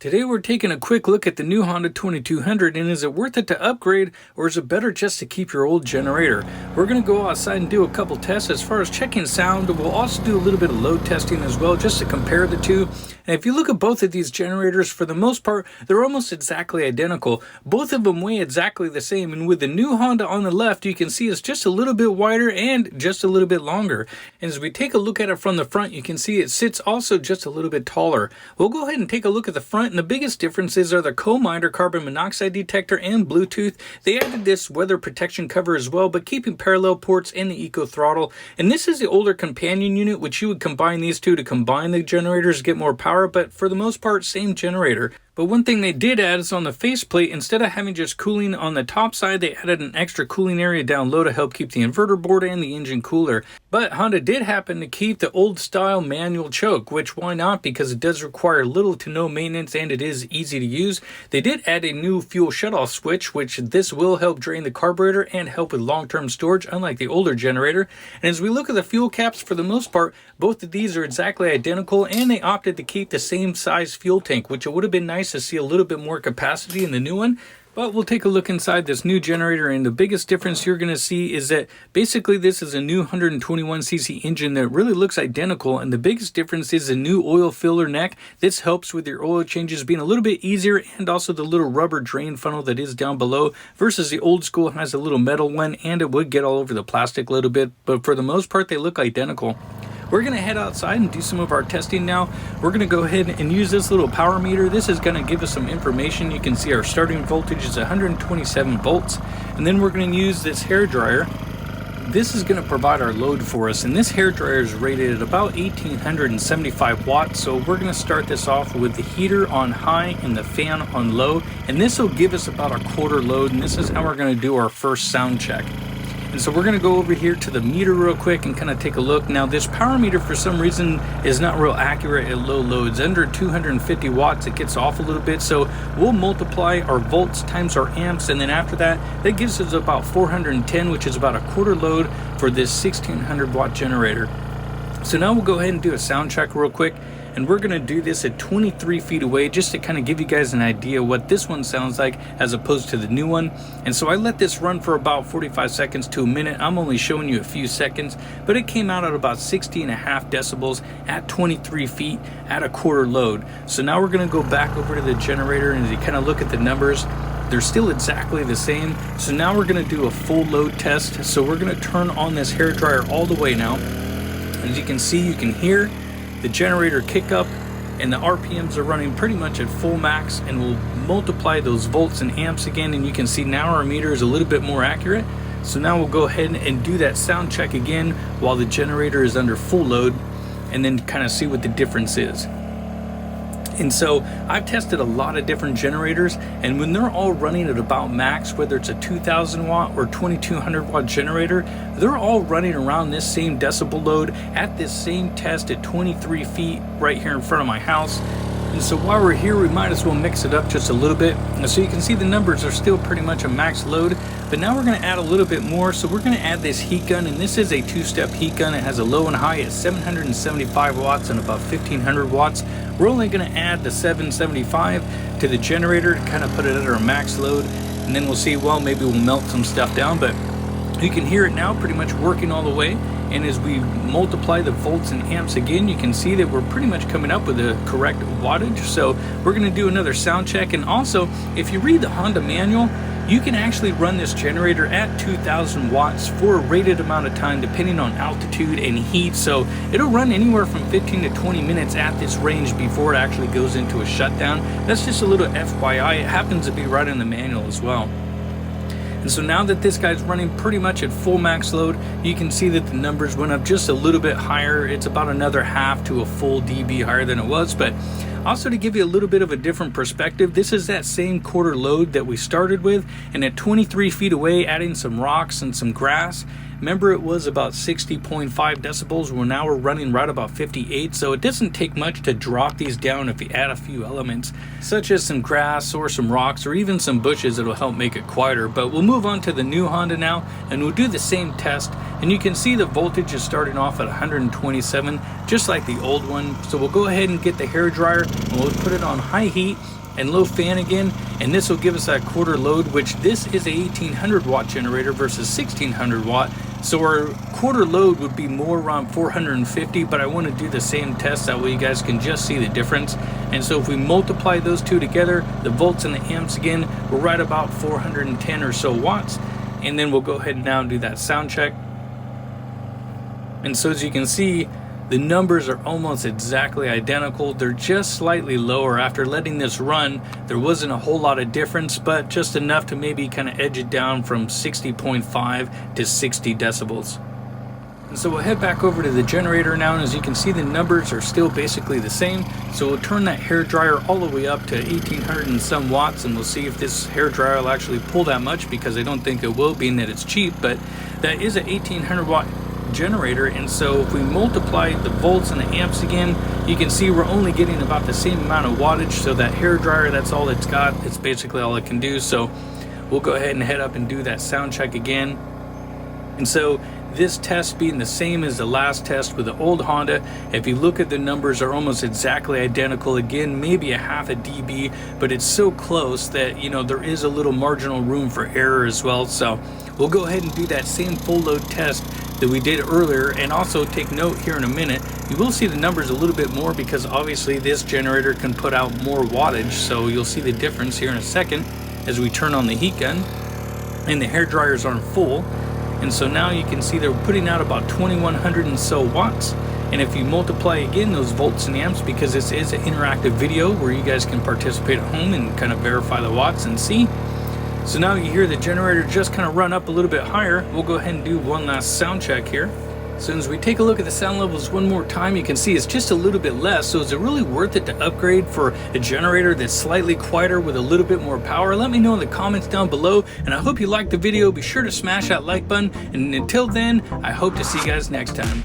Today we're taking a quick look at the new Honda 2200, and is it worth it to upgrade, or is it better just to keep your old generator? We're going to go outside and do a couple tests as far as checking sound. We'll also do a little bit of load testing as well, just to compare the two. And if you look at both of these generators, for the most part, they're almost exactly identical. Both of them weigh exactly the same, and with the new Honda on the left, you can see it's just a little bit wider and just a little bit longer. And as we take a look at it from the front, you can see it sits also just a little bit taller. We'll go ahead and take a look at the front. And the biggest differences are the co-minder carbon monoxide detector and Bluetooth. They added this weather protection cover as well, but keeping parallel ports and the eco throttle. And this is the older companion unit, which you would combine these two to combine the generators, get more power, but for the most part, same generator. But one thing they did add is on the faceplate, instead of having just cooling on the top side, they added an extra cooling area down low to help keep the inverter board and the engine cooler. But Honda did happen to keep the old style manual choke, which why not? Because it does require little to no maintenance and it is easy to use. They did add a new fuel shutoff switch, which this will help drain the carburetor and help with long-term storage, unlike the older generator. And as we look at the fuel caps, for the most part, both of these are exactly identical, and they opted to keep the same size fuel tank, which it would have been nice to see a little bit more capacity in the new one. But we'll take a look inside this new generator, and the biggest difference you're going to see is that basically this is a new 121cc engine that really looks identical, and the biggest difference is a new oil filler neck. This helps with your oil changes being a little bit easier, and also the little rubber drain funnel that is down below versus the old school has a little metal one, and it would get all over the plastic a little bit, but for the most part they look identical. We're going to head outside and do some of our testing now. We're going to go ahead and use this little power meter. This is going to give us some information. You can see our starting voltage is 127 volts. And then we're going to use this hair dryer. This is going to provide our load for us. And this hair dryer is rated at about 1875 watts. So we're going to start this off with the heater on high and the fan on low. And this will give us about a quarter load. And this is how we're going to do our first sound check. And so we're going to go over here to the meter real quick and kind of take a look. Now this power meter for some reason is not real accurate at low loads. Under 250 watts it gets off a little bit, so we'll multiply our volts times our amps, and then after that gives us about 410, which is about a quarter load for this 1600 watt generator. So now we'll go ahead and do a sound check real quick, and we're going to do this at 23 feet away just to kind of give you guys an idea what this one sounds like as opposed to the new one. And so I let this run for about 45 seconds to a minute. I'm only showing you a few seconds, but it came out at about 60.5 decibels at 23 feet at a quarter load. So now we're going to go back over to the generator, and as you kind of look at the numbers, they're still exactly the same. So now we're going to do a full load test. So we're going to turn on this hair dryer all the way now. As you can see, you can hear the generator kick up, and the RPMs are running pretty much at full max, and we'll multiply those volts and amps again, and you can see now our meter is a little bit more accurate. So now we'll go ahead and do that sound check again while the generator is under full load, and then kind of see what the difference is. And so I've tested a lot of different generators, and when they're all running at about max, whether it's a 2000 watt or 2200 watt generator, they're all running around this same decibel load at this same test at 23 feet right here in front of my house. And so while we're here, we might as well mix it up just a little bit. And so you can see the numbers are still pretty much a max load, but now we're going to add a little bit more. So we're going to add this heat gun, and this is a two-step heat gun. It has a low and high at 775 watts and about 1500 watts. We're only going to add the 775 to the generator to kind of put it at our max load, and then we'll see, well, maybe we'll melt some stuff down, but you can hear it now pretty much working all the way. And as we multiply the volts and amps again, you can see that we're pretty much coming up with the correct wattage. So we're going to do another sound check. And also, if you read the Honda manual, you can actually run this generator at 2000 watts for a rated amount of time depending on altitude and heat. So it'll run anywhere from 15 to 20 minutes at this range before it actually goes into a shutdown. That's just a little FYI. It happens to be right in the manual as well. And so now that this guy's running pretty much at full max load, you can see that the numbers went up just a little bit higher. It's about another half to a full dB higher than it was. But also to give you a little bit of a different perspective, this is that same quarter load that we started with, and at 23 feet away, adding some rocks and some grass, Remember, it was about 60.5 decibels. Well, now we're running right about 58, so it doesn't take much to drop these down if you add a few elements, such as some grass or some rocks or even some bushes. It'll help make it quieter. But we'll move on to the new Honda now, and we'll do the same test. And you can see the voltage is starting off at 127, just like the old one. So we'll go ahead and get the hair dryer, and we'll put it on high heat and low fan again, and this will give us that quarter load, which this is a 1800 watt generator versus 1600 watt. So our quarter load would be more around 450, but I want to do the same test that way you guys can just see the difference. And so if we multiply those two together, the volts and the amps again, we're right about 410 or so watts. And then we'll go ahead and now do that sound check. And so as you can see, the numbers are almost exactly identical. They're just slightly lower. After letting this run, there wasn't a whole lot of difference, but just enough to maybe kind of edge it down from 60.5 to 60 decibels. And so we'll head back over to the generator now, and as you can see, the numbers are still basically the same. So we'll turn that hair dryer all the way up to 1800 and some watts, and we'll see if this hair dryer will actually pull that much, because I don't think it will, being that it's cheap. But that is an 1800 watt generator, and so if we multiply the volts and the amps again, you can see we're only getting about the same amount of wattage. So that hair dryer, that's all it's got. It's basically all it can do. So we'll go ahead and head up and do that sound check again. And so this test being the same as the last test with the old Honda, if you look at the numbers, are almost exactly identical. Again, maybe a half a dB, but it's so close that, you know, there is a little marginal room for error as well. So we'll go ahead and do that same full load test that we did earlier. And also take note here in a minute, you will see the numbers a little bit more, because obviously this generator can put out more wattage. So you'll see the difference here in a second as we turn on the heat gun and the hair dryers aren't full. And so now you can see they're putting out about 2100 and so watts. And if you multiply again those volts and amps, because this is an interactive video where you guys can participate at home and kind of verify the watts and see. So now you hear the generator just kind of run up a little bit higher. We'll go ahead and do one last sound check here. So as we take a look at the sound levels one more time, you can see it's just a little bit less. So is it really worth it to upgrade for a generator that's slightly quieter with a little bit more power? Let me know in the comments down below, and I hope you liked the video. Be sure to smash that like button, and until then, I hope to see you guys next time.